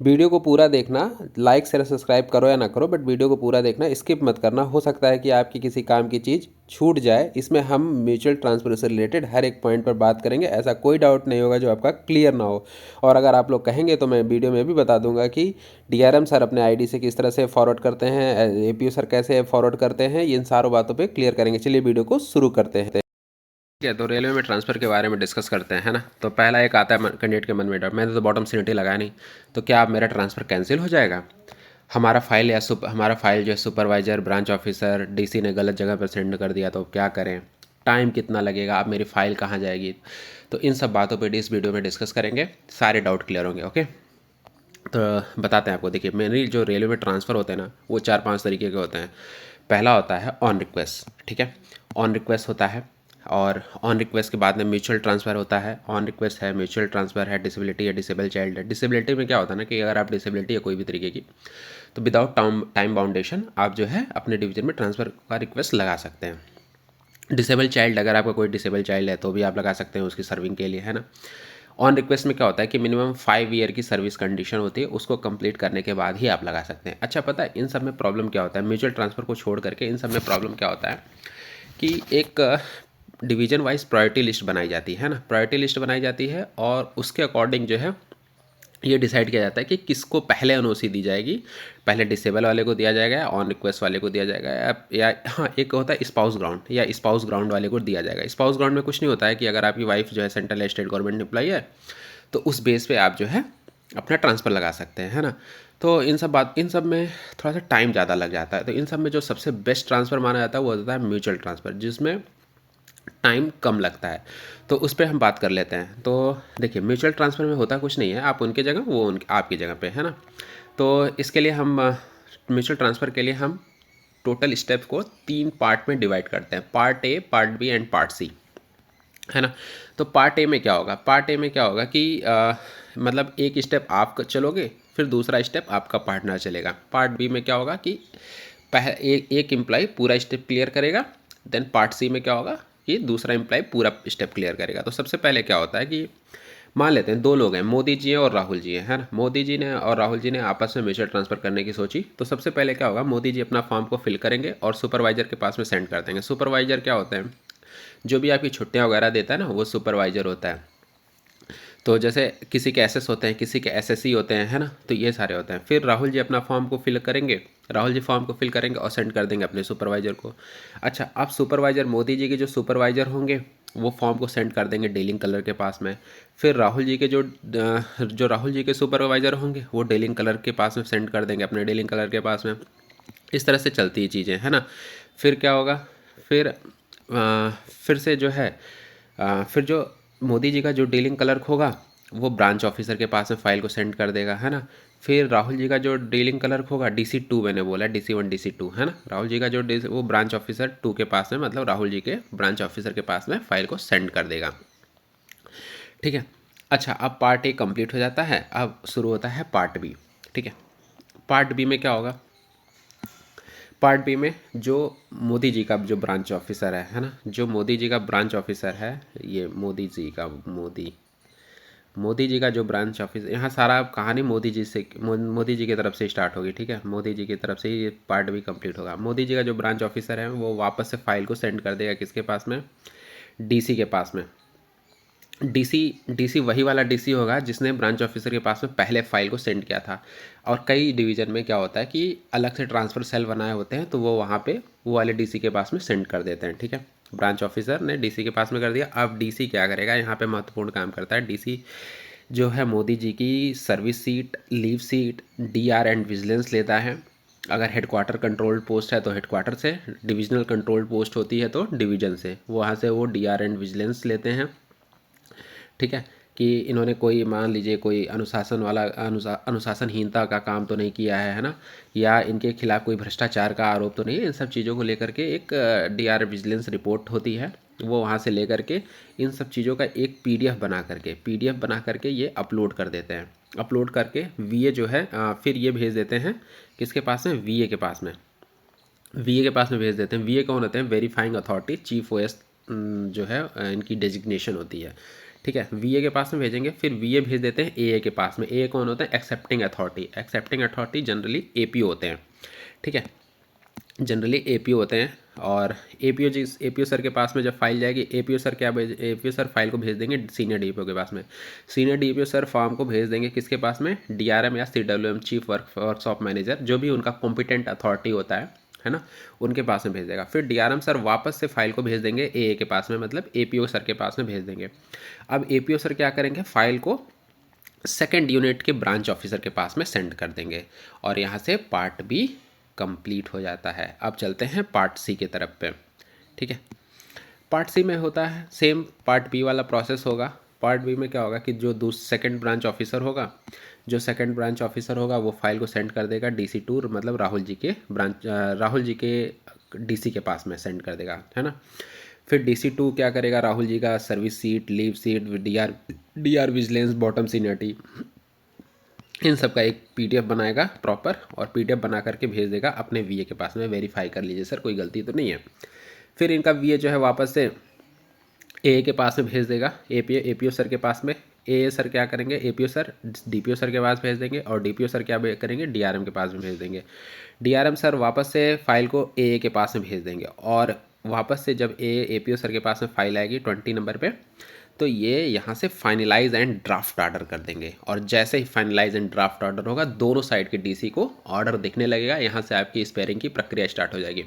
Video को पूरा देखना, लाइक शेयर सब्सक्राइब करो या ना करो, बट वीडियो को पूरा देखना, स्किप मत करना। हो सकता है कि आपकी किसी काम की चीज़ छूट जाए। इसमें हम म्यूचुअल ट्रांसफर से रिलेटेड हर एक पॉइंट पर बात करेंगे। ऐसा कोई डाउट नहीं होगा जो आपका क्लियर ना हो। और अगर आप लोग कहेंगे तो मैं वीडियो में भी बता दूंगा कि डीआरएम सर अपने आईडी से किस तरह से फॉरवर्ड करते हैं, एपीओ सर कैसे फॉरवर्ड करते हैं, इन सारों बातों पर क्लियर करेंगे। चलिए वीडियो को शुरू करते हैं। ठीक है, तो रेलवे में ट्रांसफ़र के बारे में डिस्कस करते हैं, है ना। तो पहला एक आता है कैंडिडेट के मन में डर, मैंने तो बॉटम सीनिटी लगाया नहीं, तो क्या अब मेरा ट्रांसफ़र कैंसिल हो जाएगा। हमारा फाइल जो है सुपरवाइज़र, ब्रांच ऑफिसर, डीसी ने गलत जगह पर सेंड कर दिया, तो क्या करें, टाइम कितना लगेगा, अब मेरी फ़ाइल कहाँ जाएगी। तो इन सब बातों पर इस वीडियो में डिस्कस करेंगे, सारे डाउट क्लियर होंगे। ओके, तो बताते हैं आपको। देखिए, मेरी जो रेलवे में ट्रांसफ़र होते हैं ना, वो 4-5 तरीके के होते हैं। पहला होता है ऑन रिक्वेस्ट, ठीक है, ऑन रिक्वेस्ट होता है। और ऑन रिक्वेस्ट के बाद में म्यूचुअल ट्रांसफ़र होता है। ऑन रिक्वेस्ट है, म्यूचुअल ट्रांसफ़र है, डिसेबिलिटी है, डिसेबल चाइल्ड है। डिसेबिलिटी में क्या होता है ना कि अगर आप डिसेबिलिटी है कोई भी तरीके की, तो विदाउट टाइम बाउंडेशन आप जो है अपने डिवीजन में ट्रांसफ़र का रिक्वेस्ट लगा सकते हैं। डिसेबल चाइल्ड, अगर आपका कोई डिसेबल चाइल्ड है तो भी आप लगा सकते हैं उसकी सर्विंग के लिए, है ना। ऑन रिक्वेस्ट में क्या होता है कि मिनिमम 5 ईयर की सर्विस कंडीशन होती है, उसको कंप्लीट करने के बाद ही आप लगा सकते हैं। अच्छा, पता है इन सब में प्रॉब्लम क्या होता है, म्यूचुअल ट्रांसफ़र को छोड़ करके इन सब में प्रॉब्लम क्या होता है कि एक डिवीजन वाइज प्रायोरिटी लिस्ट बनाई जाती है ना, प्रायोरिटी लिस्ट बनाई जाती है, और उसके अकॉर्डिंग जो है ये डिसाइड किया जाता है कि किसको पहले एनओसी दी जाएगी। पहले डिसेबल वाले को दिया जाएगा, ऑन रिक्वेस्ट वाले को दिया जाएगा, या हाँ, एक होता है स्पाउस ग्राउंड, या स्पाउस ग्राउंड वाले को दिया जाएगा। स्पाउस ग्राउंड में कुछ नहीं होता है कि अगर आपकी वाइफ जो है सेंट्रल या स्टेट गवर्नमेंट एम्प्लॉई है, तो उस बेस पे आप जो है अपना ट्रांसफ़र लगा सकते हैं, है ना। तो इन सब में थोड़ा सा टाइम ज़्यादा लग जाता है। तो इन सब में जो सबसे बेस्ट ट्रांसफ़र माना जाता है वो होता है म्यूचुअल ट्रांसफ़र, जिसमें टाइम कम लगता है। तो उस पर हम बात कर लेते हैं। तो देखिए, म्यूचुअल ट्रांसफ़र में होता कुछ नहीं है, आप उनके जगह, वो आपकी जगह पे, है ना। तो इसके लिए हम म्यूचुअल ट्रांसफ़र के लिए हम टोटल स्टेप को 3 पार्ट में डिवाइड करते हैं, part A, part B and part C, है ना। तो पार्ट ए में क्या होगा, पार्ट ए में क्या होगा कि मतलब एक स्टेप आप चलोगे, फिर दूसरा स्टेप आपका पार्टनर चलेगा। पार्ट बी में क्या होगा कि एक एम्प्लॉय पूरा स्टेप क्लियर करेगा। देन पार्ट सी में क्या होगा कि दूसरा एम्प्लॉय पूरा स्टेप क्लियर करेगा। तो सबसे पहले क्या होता है कि मान लेते हैं 2 लोग हैं, मोदी जी हैं और राहुल जी हैं, है ना। मोदी जी ने और राहुल जी ने आपस में म्यूचुअल ट्रांसफ़र करने की सोची। तो सबसे पहले क्या होगा, मोदी जी अपना फॉर्म को फिल करेंगे और सुपरवाइजर के पास में सेंड कर देंगे। सुपरवाइजर क्या होते हैं, जो भी आपकी छुट्टियां वगैरह देता है ना, वो सुपरवाइजर होता है। तो जैसे किसी के एसएस होते हैं, किसी के एसएससी होते हैं, है ना। तो ये सारे होते हैं। फिर राहुल जी अपना फॉर्म को फिल करेंगे, राहुल जी फॉर्म को फिल करेंगे और सेंड कर देंगे अपने सुपरवाइजर को। अच्छा, अब सुपरवाइजर, मोदी जी के जो सुपरवाइजर होंगे, वो फॉर्म को सेंड कर देंगे डीलिंग कलर के पास में। फिर राहुल जी के जो राहुल जी के सुपरवाइजर होंगे, वो डीलिंग कलर के पास में सेंड कर देंगे अपने डीलिंग कलर के पास में। इस तरह से चलती है चीज़ें, है ना। फिर क्या होगा, फिर फिर से जो है फिर जो मोदी जी का जो डीलिंग क्लर्क होगा, वो ब्रांच ऑफिसर के पास में फाइल को सेंड कर देगा, है ना। फिर राहुल जी का जो डीलिंग क्लर्क होगा, DC2 मैंने बोला, DC1 DC2, है ना। राहुल जी का जो वो ब्रांच ऑफिसर 2 के पास में, मतलब राहुल जी के ब्रांच ऑफिसर के पास में फाइल को सेंड कर देगा, ठीक है। अच्छा, अब पार्ट ए कंप्लीट हो जाता है, अब शुरू होता है पार्ट बी, ठीक है। पार्ट बी में क्या होगा, पार्ट बी में जो मोदी जी का जो ब्रांच ऑफिसर है ना, जो मोदी जी का ब्रांच ऑफिसर है, ये मोदी जी का जो ब्रांच ऑफिस, यहाँ सारा कहानी मोदी जी की तरफ से स्टार्ट होगी, ठीक है। मोदी जी की तरफ से ही ये पार्ट भी कंप्लीट होगा। मोदी जी का जो ब्रांच ऑफिसर है, वो वापस से फाइल को सेंड कर देगा किसके पास में, डीसी के पास में। डीसी वही वाला डीसी होगा जिसने ब्रांच ऑफिसर के पास में पहले फाइल को सेंड किया था। और कई डिवीज़न में क्या होता है कि अलग से ट्रांसफ़र सेल बनाए होते हैं, तो वो वहाँ पे वो वाले डीसी के पास में सेंड कर देते हैं, ठीक है। ब्रांच ऑफिसर ने डीसी के पास में कर दिया। अब डीसी क्या करेगा, यहाँ पे महत्वपूर्ण काम करता है। डीसी जो है मोदी जी की service seat, leave seat, D R and vigilance लेता है। अगर हेडक्वार्टर कंट्रोल पोस्ट है तो हेडक्वार्टर से, डिविजनल कंट्रोल पोस्ट होती है तो डिवीज़न से, वहाँ से वो डीआर एंड विजिलेंस लेते हैं, ठीक है। कि इन्होंने कोई, मान लीजिए कोई अनुशासनहीनता का काम तो नहीं किया है ना, या इनके खिलाफ़ कोई भ्रष्टाचार का आरोप तो नहीं है। इन सब चीज़ों को लेकर के एक डीआर विजिलेंस रिपोर्ट होती है, वो वहाँ से लेकर के इन सब चीज़ों का एक पीडीएफ बना करके ये अपलोड कर देते हैं। अपलोड करके वीए जो है फिर ये भेज देते हैं किसके पास में, वीए के पास में। वीए के पास में भेज देते हैं। वीए कौन होते हैं, वेरीफाइंग अथॉरिटी, चीफ ओएस जो है इनकी डेजिग्नेशन होती है, ठीक है, वीए के पास में भेजेंगे, फिर वीए भेज देते हैं एए के पास में। एए कौन होते हैं? Accepting authority. Accepting authority generally APO होते हैं। ठीक है, जनरली एपीओ होते हैं। और एपीओ सर के पास में जब फाइल जाएगी, एपीओ सर क्या भेज एपीओ सर फाइल को भेज देंगे सीनियर डीपीओ के पास में। सीनियर डीपीओ सर फॉर्म को भेज देंगे किसके पास में? डीआरएम या सीडब्ल्यूएम, चीफ वर्कशॉप मैनेजर, जो भी उनका कॉम्पिटेंट अथॉरिटी होता है ना, उनके पास में भेज देगा। फिर डीआरएम सर वापस से फाइल को भेज देंगे एए के पास में, मतलब एपीओ सर के पास में भेज देंगे। अब एपीओ सर क्या करेंगे? फाइल को सेकेंड यूनिट के ब्रांच ऑफिसर के पास में सेंड कर देंगे, और यहाँ से पार्ट बी कंप्लीट हो जाता है। अब चलते हैं पार्ट सी की तरफ पे। ठीक है, पार्ट सी में होता है सेम पार्ट बी वाला प्रोसेस होगा। पार्ट बी में क्या होगा कि जो सेकंड ब्रांच ऑफिसर होगा, वो फाइल को सेंड कर देगा डीसी टू, मतलब राहुल जी के डीसी के पास में सेंड कर देगा, है ना। फिर डीसी टू क्या करेगा? राहुल जी का service seat, leave seat, DR vigilance, bottom seniority, इन सब का एक पीडीएफ बनाएगा प्रॉपर, और पीडीएफ बना करके भेज देगा अपने वीए के पास में। वेरीफाई कर लीजिए सर कोई गलती तो नहीं है। फिर इनका वीए जो है वापस से ए के पास में भेज देगा, एपीओ सर के पास में। ए सर क्या करेंगे? एपीओ सर डीपीओ सर के पास भेज देंगे, और डीपीओ सर क्या करेंगे? डीआरएम के पास में भेज देंगे। डीआरएम सर वापस से फाइल को ए के पास में भेज देंगे, और वापस से जब एपीओ सर के पास में फाइल आएगी 20 नंबर पे, तो ये यहाँ से फाइनलाइज एंड ड्राफ्ट ऑर्डर कर देंगे। और जैसे ही फाइनलाइज एंड ड्राफ्ट ऑर्डर होगा, दोनों साइड के डीसी को ऑर्डर दिखने लगेगा, यहाँ से आपकी स्पेयरिंग की प्रक्रिया स्टार्ट हो जाएगी।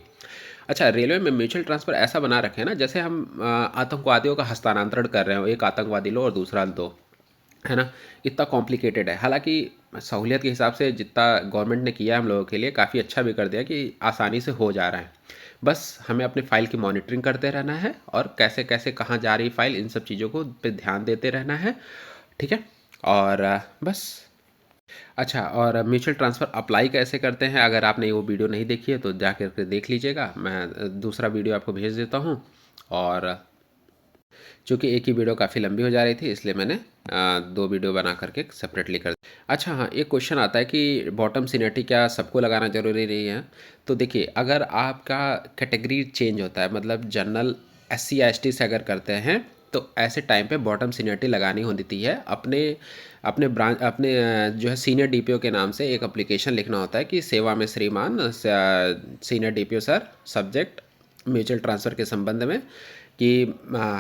अच्छा, रेलवे में म्यूचुअल ट्रांसफ़र ऐसा बना रखे हैं ना, जैसे हम आतंकवादियों का हस्तांतरण कर रहे हो, एक आतंकवादी लो और दूसरा दो, है ना। इतना कॉम्प्लिकेटेड है, हालांकि सहूलियत के हिसाब से जितना गवर्नमेंट ने किया है हम लोगों के लिए, काफ़ी अच्छा भी कर दिया कि आसानी से हो जा रहा है। बस हमें अपने फ़ाइल की मॉनिटरिंग करते रहना है, और कैसे कैसे कहाँ जा रही फ़ाइल, इन सब चीज़ों को पे ध्यान देते रहना है। ठीक है, और बस। अच्छा, और म्यूचुअल ट्रांसफ़र अप्लाई कैसे करते हैं? अगर आपने वो वीडियो नहीं देखी है तो जा कर के देख लीजिएगा, मैं दूसरा वीडियो आपको भेज देता हूँ। और चूँकि एक ही वीडियो काफ़ी लंबी हो जा रही थी, इसलिए मैंने 2 वीडियो बना करके सेपरेटली कर। अच्छा हाँ, एक क्वेश्चन आता है कि बॉटम सीनियरिटी क्या सबको लगाना ज़रूरी नहीं है? तो देखिए, अगर आपका कैटेगरी चेंज होता है, मतलब जनरल, एससी या एसटी से अगर करते हैं, तो ऐसे टाइम पे बॉटम सीनियरिटी लगानी होती है। अपने अपने ब्रांच अपने जो है सीनियर डीपीओ के नाम से एक एप्लीकेशन लिखना होता है कि सेवा में श्रीमान senior DPO sir, subject mutual transfer के संबंध में, कि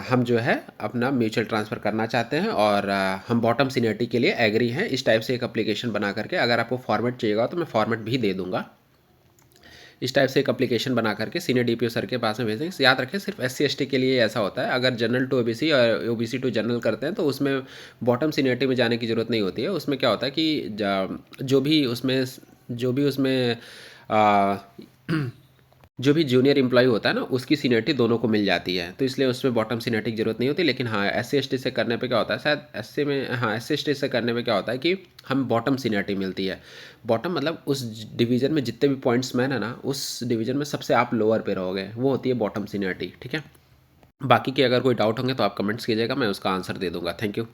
हम जो है अपना म्यूचुअल ट्रांसफ़र करना चाहते हैं, और हम बॉटम सीनियरिटी के लिए एग्री हैं। इस टाइप से एक एप्लीकेशन बना करके, अगर आपको फॉर्मेट चाहिएगा तो मैं फॉर्मेट भी दे दूंगा। इस टाइप से एक एप्लीकेशन बना करके सीनियर डीपीओ सर के पास में भेजेंगे। याद रखें, सिर्फ एससी एसटी के लिए ऐसा होता है। अगर जनरल टू ओबीसी और ओबीसी टू जनरल करते हैं, तो उसमें बॉटम सीनियरिटी में जाने की ज़रूरत नहीं होती है। उसमें क्या होता है कि जो भी उसमें आ, जो भी जूनियर एम्प्लॉय होता है ना, उसकी सीनियरिटी दोनों को मिल जाती है, तो इसलिए उसमें बॉटम सीनियरिटी की जरूरत नहीं होती। लेकिन हाँ, एससी एसटी से करने पे क्या होता है, शायद एससी एसटी से करने पे क्या होता है कि हम बॉटम सीनियरिटी मिलती है। बॉटम मतलब उस डिवीज़न में जितने भी पॉइंट्स मैन है ना, उस डिवीज़न में सबसे आप लोअर पे रहोगे, वो होती है बॉटम सीनियरिटी। ठीक है, बाकी के अगर कोई डाउट होंगे तो आप कमेंट्स कीजिएगा, मैं उसका आंसर दे दूँगा। Thank you.